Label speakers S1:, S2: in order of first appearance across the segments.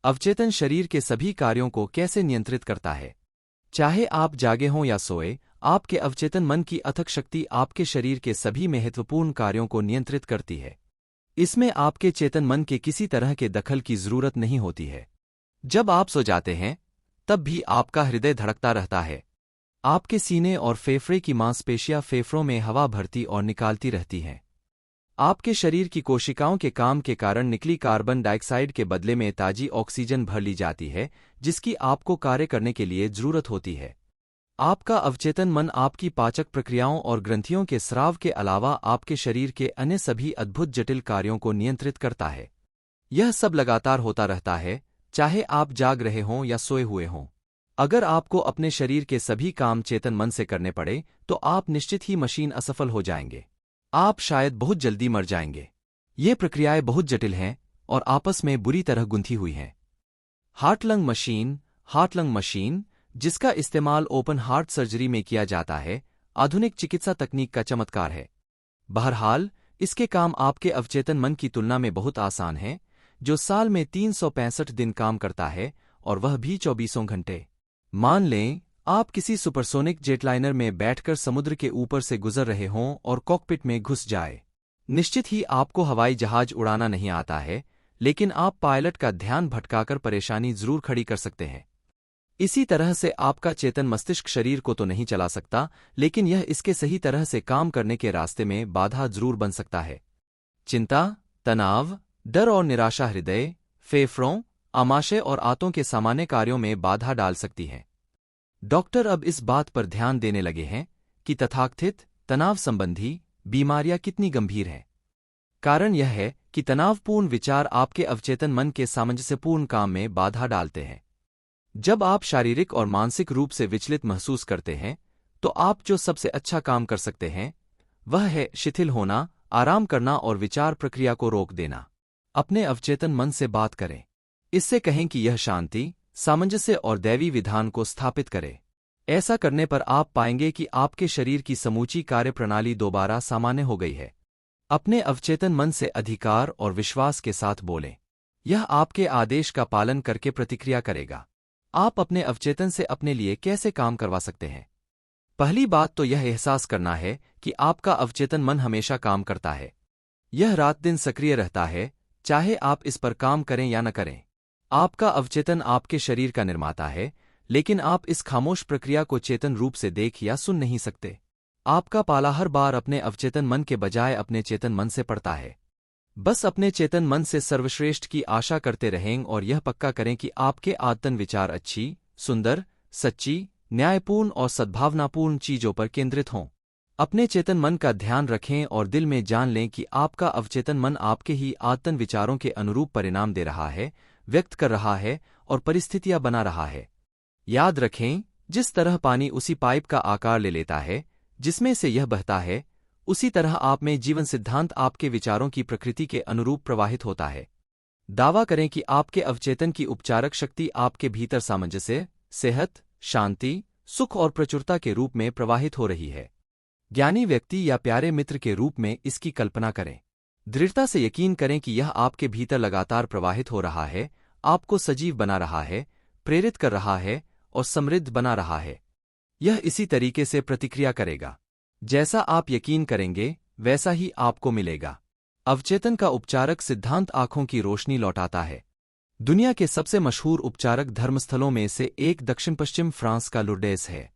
S1: अवचेतन शरीर के सभी कार्यों को कैसे नियंत्रित करता है। चाहे आप जागे हों या सोए, आपके अवचेतन मन की अथक शक्ति आपके शरीर के सभी महत्वपूर्ण कार्यों को नियंत्रित करती है। इसमें आपके चेतन मन के किसी तरह के दखल की जरूरत नहीं होती है। जब आप सो जाते हैं, तब भी आपका हृदय धड़कता रहता है। आपके सीने और फेफड़े की मांसपेशियां फेफड़ों में हवा भरती और निकालती रहती हैं। आपके शरीर की कोशिकाओं के काम के कारण निकली कार्बन डाइऑक्साइड के बदले में ताजी ऑक्सीजन भर ली जाती है, जिसकी आपको कार्य करने के लिए जरूरत होती है। आपका अवचेतन मन आपकी पाचक प्रक्रियाओं और ग्रंथियों के स्राव के अलावा आपके शरीर के अन्य सभी अद्भुत जटिल कार्यों को नियंत्रित करता है। यह सब लगातार होता रहता है, चाहे आप जाग रहे हों या सोए हुए हों। अगर आपको अपने शरीर के सभी काम चेतन मन से करने पड़े, तो आप निश्चित ही मशीन असफल हो जाएंगे। आप शायद बहुत जल्दी मर जाएंगे। ये प्रक्रियाएं बहुत जटिल हैं और आपस में बुरी तरह गुंथी हुई हैं। हार्ट लंग मशीन, जिसका इस्तेमाल ओपन हार्ट सर्जरी में किया जाता है, आधुनिक चिकित्सा तकनीक का चमत्कार है। बहरहाल, इसके काम आपके अवचेतन मन की तुलना में बहुत आसान हैं, जो साल में 365 दिन काम करता है, और वह भी 24 घंटे। मान लें, आप किसी सुपरसोनिक जेटलाइनर में बैठकर समुद्र के ऊपर से गुजर रहे हों और कॉकपिट में घुस जाए। निश्चित ही आपको हवाई जहाज उड़ाना नहीं आता है, लेकिन आप पायलट का ध्यान भटकाकर परेशानी जरूर खड़ी कर सकते हैं। इसी तरह से आपका चेतन मस्तिष्क शरीर को तो नहीं चला सकता, लेकिन यह इसके सही तरह से काम करने के रास्ते में बाधा जरूर बन सकता है। चिंता, तनाव, डर और निराशा हृदय, फेफड़ों, आमाशय और आंतों के सामान्य कार्यों में बाधा डाल सकती है। डॉक्टर अब इस बात पर ध्यान देने लगे हैं कि तथाकथित तनाव संबंधी बीमारियां कितनी गंभीर हैं। कारण यह है कि तनावपूर्ण विचार आपके अवचेतन मन के सामंजस्यपूर्ण काम में बाधा डालते हैं। जब आप शारीरिक और मानसिक रूप से विचलित महसूस करते हैं, तो आप जो सबसे अच्छा काम कर सकते हैं, वह है शिथिल होना, आराम करना और विचार प्रक्रिया को रोक देना। अपने अवचेतन मन से बात करें। इससे कहें कि यह शांति, सामंजस्य और दैवी विधान को स्थापित करे। ऐसा करने पर आप पाएंगे कि आपके शरीर की समूची कार्यप्रणाली दोबारा सामान्य हो गई है। अपने अवचेतन मन से अधिकार और विश्वास के साथ बोलें। यह आपके आदेश का पालन करके प्रतिक्रिया करेगा। आप अपने अवचेतन से अपने लिए कैसे काम करवा सकते हैं? पहली बात तो यह एहसास करना है कि आपका अवचेतन मन हमेशा काम करता है। यह रात दिन सक्रिय रहता है, चाहे आप इस पर काम करें या न करें। आपका अवचेतन आपके शरीर का निर्माता है, लेकिन आप इस खामोश प्रक्रिया को चेतन रूप से देख या सुन नहीं सकते। आपका पाला हर बार अपने अवचेतन मन के बजाय अपने चेतन मन से पड़ता है। बस अपने चेतन मन से सर्वश्रेष्ठ की आशा करते रहें और यह पक्का करें कि आपके आदतन विचार अच्छी, सुंदर, सच्ची, न्यायपूर्ण और सद्भावनापूर्ण चीजों पर केंद्रित हों। अपने चेतन मन का ध्यान रखें और दिल में जान लें कि आपका अवचेतन मन आपके ही आदतन विचारों के अनुरूप परिणाम दे रहा है, व्यक्त कर रहा है और परिस्थितियां बना रहा है। याद रखें, जिस तरह पानी उसी पाइप का आकार ले लेता है जिसमें से यह बहता है, उसी तरह आप में जीवन सिद्धांत आपके विचारों की प्रकृति के अनुरूप प्रवाहित होता है। दावा करें कि आपके अवचेतन की उपचारक शक्ति आपके भीतर सामंजस्य, सेहत, शांति, सुख और प्रचुरता के रूप में प्रवाहित हो रही है। ज्ञानी व्यक्ति या प्यारे मित्र के रूप में इसकी कल्पना करें। दृढ़ता से यकीन करें कि यह आपके भीतर लगातार प्रवाहित हो रहा है, आपको सजीव बना रहा है, प्रेरित कर रहा है और समृद्ध बना रहा है। यह इसी तरीके से प्रतिक्रिया करेगा। जैसा आप यकीन करेंगे, वैसा ही आपको मिलेगा। अवचेतन का उपचारक सिद्धांत आंखों की रोशनी लौटाता है। दुनिया के सबसे मशहूर उपचारक धर्मस्थलों में से एक दक्षिण पश्चिम फ्रांस का लुर्डेस है।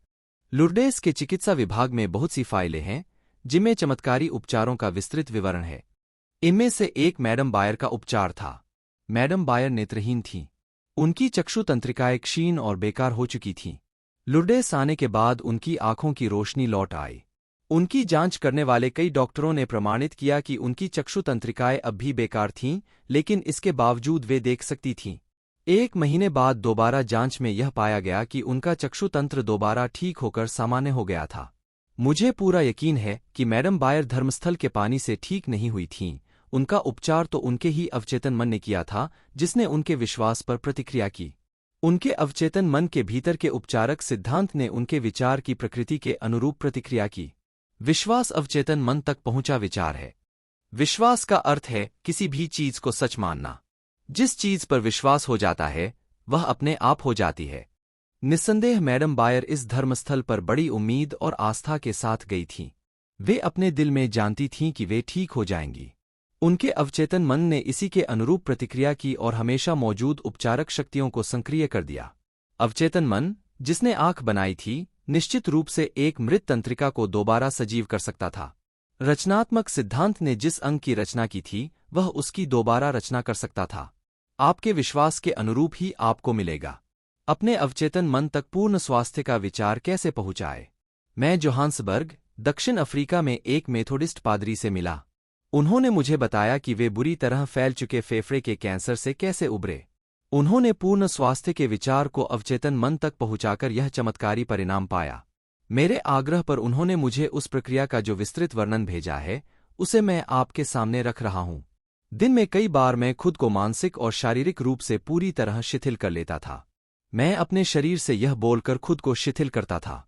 S1: लुर्डेस के चिकित्सा विभाग में बहुत सी फाइलें हैं, जिनमें चमत्कारी उपचारों का विस्तृत विवरण है। इनमें से एक मैडम बायर का उपचार था। मैडम बायर नेत्रहीन थीं। उनकी चक्षु तंत्रिकाएं क्षीण और बेकार हो चुकी थीं। लुर्डेस आने के बाद उनकी आंखों की रोशनी लौट आई। उनकी जांच करने वाले कई डॉक्टरों ने प्रमाणित किया कि उनकी चक्षु तंत्रिकाएं अब भी बेकार थीं, लेकिन इसके बावजूद वे देख सकती थीं। 1 महीने बाद दोबारा जांच में यह पाया गया कि उनका चक्षु तंत्र दोबारा ठीक होकर सामान्य हो गया था। मुझे पूरा यकीन है कि मैडम बायर धर्मस्थल के पानी से ठीक नहीं हुई थीं। उनका उपचार तो उनके ही अवचेतन मन ने किया था, जिसने उनके विश्वास पर प्रतिक्रिया की। उनके अवचेतन मन के भीतर के उपचारक सिद्धांत ने उनके विचार की प्रकृति के अनुरूप प्रतिक्रिया की। विश्वास अवचेतन मन तक पहुंचा विचार है। विश्वास का अर्थ है किसी भी चीज को सच मानना। जिस चीज पर विश्वास हो जाता है वह अपने आप हो जाती है। निस्संदेह मैडम बायर इस धर्मस्थल पर बड़ी उम्मीद और आस्था के साथ गई थीं। वे अपने दिल में जानती थीं कि वे ठीक हो जाएंगी। उनके अवचेतन मन ने इसी के अनुरूप प्रतिक्रिया की और हमेशा मौजूद उपचारक शक्तियों को सक्रिय कर दिया। अवचेतन मन, जिसने आंख बनाई थी, निश्चित रूप से एक मृत तंत्रिका को दोबारा सजीव कर सकता था। रचनात्मक सिद्धांत ने जिस अंग की रचना की थी वह उसकी दोबारा रचना कर सकता था। आपके विश्वास के अनुरूप ही आपको मिलेगा। अपने अवचेतन मन तक पूर्ण स्वास्थ्य का विचार कैसे पहुंचाए। मैं जोहान्सबर्ग, दक्षिण अफ्रीका में एक मेथोडिस्ट पादरी से मिला। उन्होंने मुझे बताया कि वे बुरी तरह फैल चुके फेफड़े के कैंसर से कैसे उबरे। उन्होंने पूर्ण स्वास्थ्य के विचार को अवचेतन मन तक पहुंचाकर यह चमत्कारी परिणाम पाया। मेरे आग्रह पर उन्होंने मुझे उस प्रक्रिया का जो विस्तृत वर्णन भेजा है उसे मैं आपके सामने रख रहा हूं। दिन में कई बार मैं खुद को मानसिक और शारीरिक रूप से पूरी तरह शिथिल कर लेता था। मैं अपने शरीर से यह बोलकर खुद को शिथिल करता था,